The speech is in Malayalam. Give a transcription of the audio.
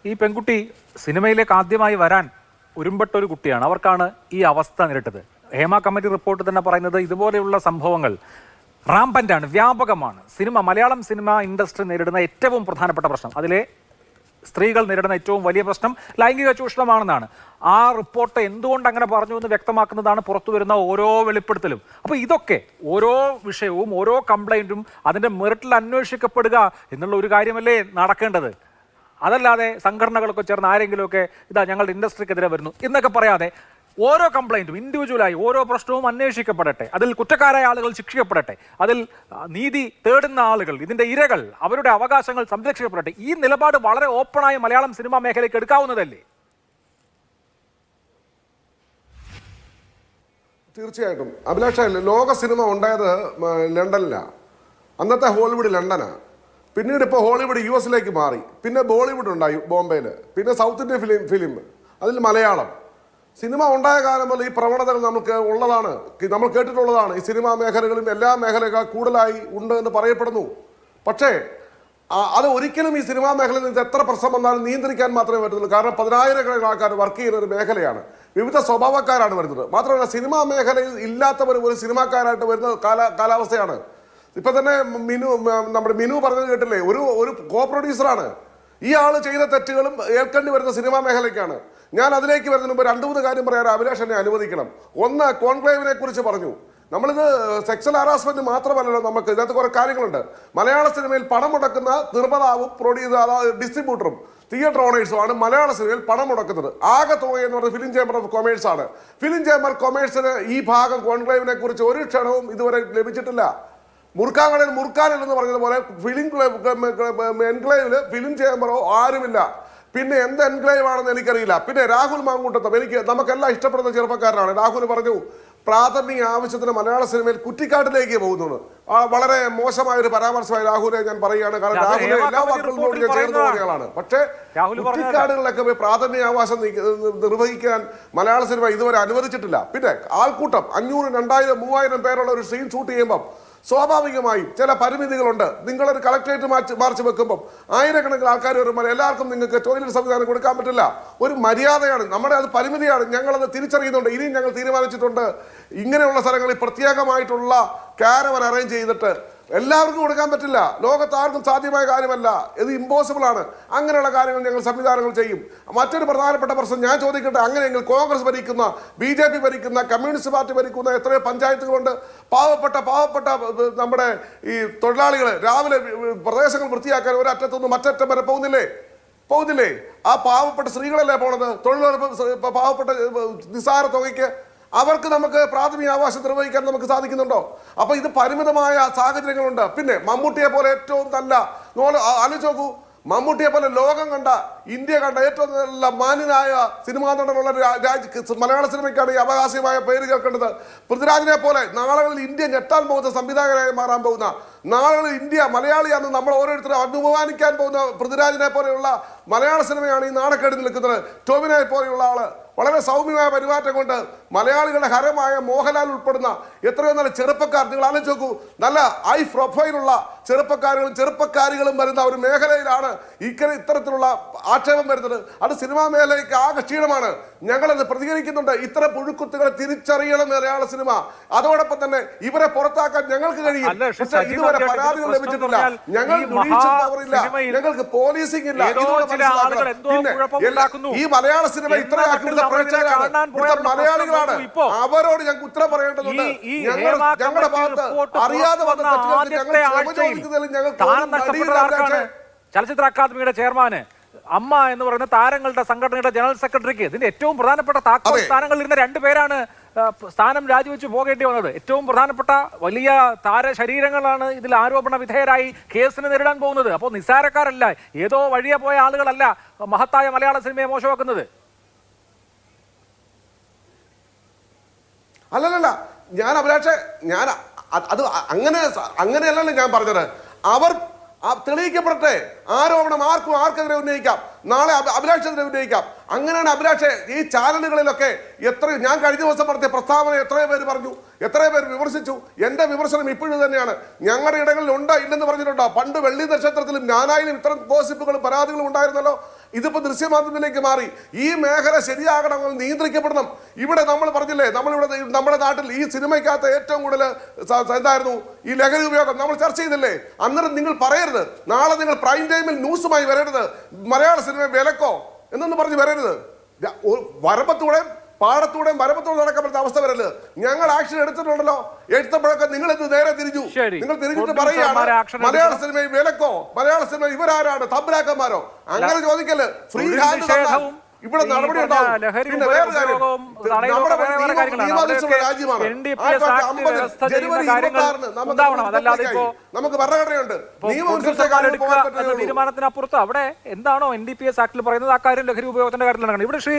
ഈ പെൺകുട്ടി സിനിമയിലേക്ക് ആദ്യമായി വരാൻ ഒരുമ്പെട്ടൊരു കുട്ടിയാണ്. അവർക്കാണ് ഈ അവസ്ഥ നേരിട്ടത്. ഹേമ കമ്മിറ്റി റിപ്പോർട്ട് തന്നെ പറയുന്നത് ഇതുപോലെയുള്ള സംഭവങ്ങൾ റാമ്പൻ്റാണ്, വ്യാപകമാണ്. മലയാളം സിനിമ ഇൻഡസ്ട്രി നേരിടുന്ന ഏറ്റവും പ്രധാനപ്പെട്ട പ്രശ്നം, അതിലെ സ്ത്രീകൾ നേരിടുന്ന ഏറ്റവും വലിയ പ്രശ്നം ലൈംഗിക ചൂഷണമാണെന്നാണ്. ആ റിപ്പോർട്ട് എന്തുകൊണ്ട് അങ്ങനെ പറഞ്ഞു എന്ന് വ്യക്തമാക്കുന്നതാണ് പുറത്തു വരുന്ന ഓരോ വെളിപ്പെടുത്തലും. അപ്പോൾ ഇതൊക്കെ ഓരോ വിഷയവും ഓരോ കംപ്ലൈൻറ്റും അതിൻ്റെ മെറിറ്റിൽ അന്വേഷിക്കപ്പെടുക എന്നുള്ള ഒരു കാര്യമല്ലേ നടക്കേണ്ടത്. അതല്ലാതെ സംഘടനകളൊക്കെ ചേർന്ന് ആരെങ്കിലുമൊക്കെ ഇതാ ഞങ്ങളുടെ ഇൻഡസ്ട്രിക്കെതിരെ വരുന്നു എന്നൊക്കെ പറയാതെ ഓരോ കംപ്ലൈൻറ്റും ഇൻഡിവിജ്വലായി ഓരോ പ്രശ്നവും അന്വേഷിക്കപ്പെടട്ടെ, അതിൽ കുറ്റക്കാരായ ആളുകൾ ശിക്ഷിക്കപ്പെടട്ടെ, അതിൽ നീതി തേടുന്ന ആളുകൾ, ഇതിൻ്റെ ഇരകൾ, അവരുടെ അവകാശങ്ങൾ സംരക്ഷിക്കപ്പെടട്ടെ. ഈ നിലപാട് വളരെ ഓപ്പണായി മലയാളം സിനിമാ മേഖലയ്ക്ക് എടുക്കാവുന്നതല്ലേ? തീർച്ചയായിട്ടും അഭിലാഷ, ലോക സിനിമ ഉണ്ടായത് ലണ്ടനിലാണ്. അന്നത്തെ ഹോളിവുഡ് ലണ്ടനാണ്. പിന്നീട് ഇപ്പോൾ ഹോളിവുഡ് US-ലേക്ക് മാറി. പിന്നെ ബോളിവുഡ് ഉണ്ടായി ബോംബെയിൽ. പിന്നെ സൗത്ത് ഇന്ത്യൻ ഫിലിം അതിൽ മലയാളം സിനിമ ഉണ്ടായ കാലം പോലെ ഈ പ്രവണതകൾ നമുക്ക് ഉള്ളതാണ്, നമ്മൾ കേട്ടിട്ടുള്ളതാണ്. ഈ സിനിമാ മേഖലകളും എല്ലാ മേഖലകൾ കൂടുതലായി ഉണ്ട് എന്ന് പറയപ്പെടുന്നു. പക്ഷേ അത് ഒരിക്കലും ഈ സിനിമാ മേഖലയിൽ നിന്ന് എത്ര പ്രശ്നം വന്നാലും നിയന്ത്രിക്കാൻ മാത്രമേ പറ്റുള്ളൂ. കാരണം 10,000 ആൾക്കാർ വർക്ക് ചെയ്യുന്ന ഒരു മേഖലയാണ്. വിവിധ സ്വഭാവക്കാരാണ് വരുന്നത്. മാത്രമല്ല സിനിമാ മേഖലയിൽ ഇല്ലാത്തവർ ഒരു സിനിമാക്കാരായിട്ട് വരുന്ന കാലാവസ്ഥയാണ്. ഇപ്പൊ തന്നെ നമ്മുടെ മിനു പറഞ്ഞത് കേട്ടില്ലേ, ഒരു കോ പ്രൊഡ്യൂസറാണ്. ഈ ആള് ചെയ്ത തെറ്റുകളും ഏൽക്കേണ്ടി വരുന്ന സിനിമാ മേഖലയ്ക്കാണ്. ഞാൻ അതിലേക്ക് വരുന്നതിന് മുമ്പ് 2-3 കാര്യം പറയാൻ അഭിലാഷ് എന്നെ അനുവദിക്കണം. ഒന്ന്, കോൺക്ലേവിനെ കുറിച്ച് പറഞ്ഞു. നമ്മളിത് സെക്സ്വൽ ഹറാസ്മെന്റ് മാത്രമല്ലല്ലോ, നമുക്ക് ഇതിനകത്ത് കുറെ കാര്യങ്ങളുണ്ട്. മലയാള സിനിമയിൽ പണം മുടക്കുന്ന നിർമ്മാതാവും ഡിസ്ട്രിബ്യൂട്ടറും തിയേറ്റർ ഓണേഴ്സുമാണ് മലയാള സിനിമയിൽ പണം മുടക്കുന്നത്. ആകെ തുക എന്ന് പറയുന്നത് ഫിലിം ചേംബർ ഓഫ് കൊമേഴ്സ് ആണ്. ഫിലിം ചേംബർ കൊമേഴ്സിന് ഈ ഭാഗം കോൺക്ലേവിനെ കുറിച്ച് ഒരു ക്ഷണവും ഇതുവരെ ലഭിച്ചിട്ടില്ല. മുറുക്കാങ്കടയിൽ മുറുക്കാനിൽ എന്ന് പറഞ്ഞതുപോലെ ഫിലിം എൻക്ലേവില് ഫിലിം ചേംബറോ ആരുമില്ല. പിന്നെ എന്ത് എൻക്ലേവ് ആണെന്ന് എനിക്കറിയില്ല. പിന്നെ രാഹുൽ മാങ്കൂട്ടത്തം നമുക്കെല്ലാം ഇഷ്ടപ്പെടുന്ന ചെറുപ്പക്കാരനാണ്. രാഹുൽ പറഞ്ഞു പ്രാഥമിക ആവശ്യത്തിന് മലയാള സിനിമയിൽ കുറ്റിക്കാട്ടിലേക്ക് പോകുന്നു. വളരെ മോശമായ ഒരു പരാമർശമായി രാഹുലെ ഞാൻ പറയുകയാണ്. കാരണം രാഹുലെ എല്ലാ വാക്കുകളോടും ഞാൻ ചേർന്ന് പോവുകയാണ്. പക്ഷേ കുറ്റിക്കാടുകളിലൊക്കെ പോയി പ്രാഥമിക ആവാസം നിർവഹിക്കാൻ മലയാള സിനിമ ഇതുവരെ അനുവദിച്ചിട്ടില്ല. പിന്നെ ആൾക്കൂട്ടം 500, 2000, 3000 പേരുള്ള ഒരു സീൻ ഷൂട്ട് ചെയ്യുമ്പം സ്വാഭാവികമായും ചില പരിമിതികളുണ്ട്. നിങ്ങളൊരു കളക്ടറേറ്റ് മാർച്ച് വെക്കുമ്പോൾ ആയിരക്കണക്കിന് ആൾക്കാർ വരുമ്പോൾ എല്ലാവർക്കും നിങ്ങൾക്ക് ടോയ്ലറ്റ് സംവിധാനം കൊടുക്കാൻ പറ്റില്ല. ഒരു മര്യാദയാണ്, നമ്മുടെ അത് പരിമിതിയാണ്. ഞങ്ങളത് തിരിച്ചറിയുന്നുണ്ട്. ഇനിയും ഞങ്ങൾ തീരുമാനിച്ചിട്ടുണ്ട് ഇങ്ങനെയുള്ള സ്ഥലങ്ങളിൽ പ്രത്യേകമായിട്ടുള്ള കാരവൻ അറേഞ്ച് ചെയ്തിട്ട് എല്ലാവർക്കും കൊടുക്കാൻ പറ്റില്ല. ലോകത്ത് ആർക്കും സാധ്യമായ കാര്യമല്ല, ഇത് ഇമ്പോസിബിൾ ആണ്. അങ്ങനെയുള്ള കാര്യങ്ങൾ ഞങ്ങൾ സംവിധാനങ്ങൾ ചെയ്യും. മറ്റൊരു പ്രധാനപ്പെട്ട പ്രശ്നം ഞാൻ ചോദിക്കട്ടെ, അങ്ങനെയെങ്കിൽ കോൺഗ്രസ് ഭരിക്കുന്ന, BJP ഭരിക്കുന്ന, കമ്മ്യൂണിസ്റ്റ് പാർട്ടി ഭരിക്കുന്ന എത്രയോ പഞ്ചായത്തുകളുണ്ട്. പാവപ്പെട്ട നമ്മുടെ ഈ തൊഴിലാളികൾ രാവിലെ പ്രദേശങ്ങൾ വൃത്തിയാക്കാൻ ഒരറ്റത്തുനിന്ന് മറ്ററ്റം വരെ പോകുന്നില്ലേ? ആ പാവപ്പെട്ട സ്ത്രീകളല്ലേ പോണത്? തൊഴിലുറപ്പ് പാവപ്പെട്ട നിസ്സാര തുകയ്ക്ക് അവർക്ക് നമുക്ക് പ്രാഥമിക ആവാസം നിർവഹിക്കാൻ നമുക്ക് സാധിക്കുന്നുണ്ടോ? അപ്പൊ ഇത് പരിമിതമായ സാഹചര്യങ്ങളുണ്ട്. പിന്നെ മമ്മൂട്ടിയെ പോലെ ഏറ്റവും നല്ല ആലോചിച്ച് നോക്കൂ, മമ്മൂട്ടിയെ പോലെ ലോകം കണ്ട, ഇന്ത്യ കണ്ട ഏറ്റവും നല്ല മാന്യനായ സിനിമാ നടനുള്ള മലയാള സിനിമയ്ക്കാണ് ഈ അവകാശമായ പേര് കേൾക്കേണ്ടത്. പൃഥ്വിരാജിനെ പോലെ നാളുകളിൽ ഇന്ത്യ ഞെട്ടാൻ പോകുന്ന സംവിധായകനായി മാറാൻ പോകുന്ന, നാളുകളിൽ ഇന്ത്യ മലയാളിയാണെന്ന് നമ്മൾ ഓരോരുത്തരും അഭിമാനിക്കാൻ പോകുന്ന പൃഥ്വിരാജിനെ പോലെയുള്ള മലയാള സിനിമയാണ് ഈ നാണക്കേട് നിൽക്കുന്നത്. ടോവിനോയെ പോലെയുള്ള ആള് വളരെ സൗമ്യമായ പെരുമാറ്റം കൊണ്ട് മലയാളികളുടെ ഹരമായ മോഹൻലാൽ ഉൾപ്പെടുന്ന എത്രയോ നല്ല ചെറുപ്പക്കാർ, നിങ്ങൾ ആലോചിച്ച് നോക്കൂ, നല്ല ഹൈ പ്രൊഫൈലുള്ള ചെറുപ്പക്കാരികളും വരുന്ന ഒരു മേഖലയിലാണ് ഇത്തരത്തിലുള്ള ആക്ഷേപം വരുന്നത്. അത് സിനിമാ മേഖലയ്ക്ക് ആകെ ക്ഷീണമാണ്. ഞങ്ങളത് പ്രതികരിക്കുന്നുണ്ട്. ഇത്തരം പുഴുക്കുത്തുകളെ തിരിച്ചറിയണം മലയാള സിനിമ. അതോടൊപ്പം തന്നെ ഇവരെ പുറത്താക്കാൻ ഞങ്ങൾക്ക് കഴിയും. പക്ഷേ ഇതുവരെ പരാതികൾ ലഭിച്ചിട്ടില്ല. ഞങ്ങൾ ഞങ്ങൾക്ക് പോലീസിംഗ് ഇല്ല. ഈ മലയാള സിനിമ ഇത്രയാക്കുന്ന മലയാളികളാണ്. അവരോട് ഞങ്ങൾക്ക് ഉത്തരം പറയേണ്ടതുണ്ട്. ഞങ്ങളുടെ ഭാഗത്ത് അറിയാതെ വന്ന ചലച്ചിത്ര അക്കാദമിയുടെ ചെയർമാന്, അമ്മ എന്ന് പറയുന്ന താരങ്ങളുടെ സംഘടനയുടെ ജനറൽ സെക്രട്ടറിക്ക്, ഇതിന്റെ ഏറ്റവും പ്രധാനപ്പെട്ട താക്കോൽ സ്ഥാനങ്ങളിൽ ഇരുന്ന 2 പേരാണ് സ്ഥാനം രാജിവെച്ച് പോകേണ്ടി വന്നത്. ഏറ്റവും പ്രധാനപ്പെട്ട വലിയ താരശരീരങ്ങളാണ് ഇതിൽ ആരോപണ വിധേയരായി കേസിന് നേരിടാൻ പോകുന്നത്. അപ്പോൾ നിസ്സാരക്കാരല്ല, ഏതോ വഴിയെ പോയ ആളുകളല്ല മഹത്തായ മലയാള സിനിമയെ മോശമാക്കുന്നത്. അല്ലല്ല, ഞാൻ അഭിലാഷേ, ഞാൻ അത് അങ്ങനെയല്ലല്ലോ ഞാൻ പറഞ്ഞത്. അവർ തെളിയിക്കപ്പെടട്ടെ. ആരോപണം ആർക്കെതിരെ ഉന്നയിക്കാം. നാളെ അഭിലാഷത്തിന് ഉന്നയിക്കാം. അങ്ങനെയാണ് അഭിലാഷ് ഈ ചാനലുകളിലൊക്കെ ഞാൻ കഴിഞ്ഞ ദിവസം പറഞ്ഞ പ്രസ്താവന എത്രയോ പേര് പറഞ്ഞു, എത്രയോ പേര് വിമർശിച്ചു. എന്റെ വിമർശനം ഇപ്പോഴും തന്നെയാണ്. ഞങ്ങളുടെ ഇടങ്ങളിൽ ഉണ്ടോ ഇല്ലെന്ന് പറഞ്ഞിട്ടുണ്ടോ? പണ്ട് വെള്ളി നക്ഷത്രത്തിലും ഞാനായാലും ഇത്തരം ഗോസിപ്പുകളും പരാതികളും ഉണ്ടായിരുന്നല്ലോ. ഇതിപ്പോ ദൃശ്യമാധ്യമത്തിലേക്ക് മാറി. ഈ മേഖല ശരിയാകണം, നിയന്ത്രിക്കപ്പെടണം. ഇവിടെ നമ്മൾ പറഞ്ഞില്ലേ, നമ്മുടെ നാട്ടിൽ ഈ സിനിമയ്ക്കകത്ത് ഏറ്റവും കൂടുതൽ എന്തായിരുന്നു ഈ ലഹരി ഉപയോഗം നമ്മൾ ചർച്ച ചെയ്തില്ലേ? അന്നേരം നിങ്ങൾ പറയരുത്, നാളെ നിങ്ങൾ പ്രൈം ടൈമിൽ ന്യൂസുമായി വരരുത്, മലയാള സിനിമ വിലക്കോ എന്നൊന്നും പറഞ്ഞ് വരരുത്. വരമ്പത്തൂടെ പാടത്തൂടെയും വരമ്പത്തൂടെ നടക്കാൻ പറ്റുന്ന അവസ്ഥ വരരുത്. ഞങ്ങൾ ആക്ഷൻ എടുത്തിട്ടുണ്ടല്ലോ. എടുത്തപ്പോഴൊക്കെ നിങ്ങൾ എന്ത് നേരെ തിരിഞ്ഞു? നിങ്ങൾ തിരിഞ്ഞിട്ട് പറയുകയാണ് മലയാള സിനിമയിൽ വിലക്കോ, മലയാള സിനിമ ഇവരാരാണ്, തബ്രാക്കന്മാരോ? അങ്ങനെ ചോദിക്കല്. ഫ്രീ ഹാൻഡ് ഇവിടെ നടപടി ഉണ്ടാവും. പിന്നെ വേറെ കാര്യം, നമ്മുടെ രാജ്യമാണ്. ജനുവരി 26-ന് നമുക്ക് ഭരണഘടനയുണ്ട്. തീരുമാനത്തിനപ്പുറത്ത് അവിടെ എന്താണോ NDPS ആക്ടിൽ പറയുന്നത് ആ കാര്യം ലഹരി ഉപയോഗത്തിന്റെ കാര്യത്തിലാണ്. ഇവിടെ ശ്രീ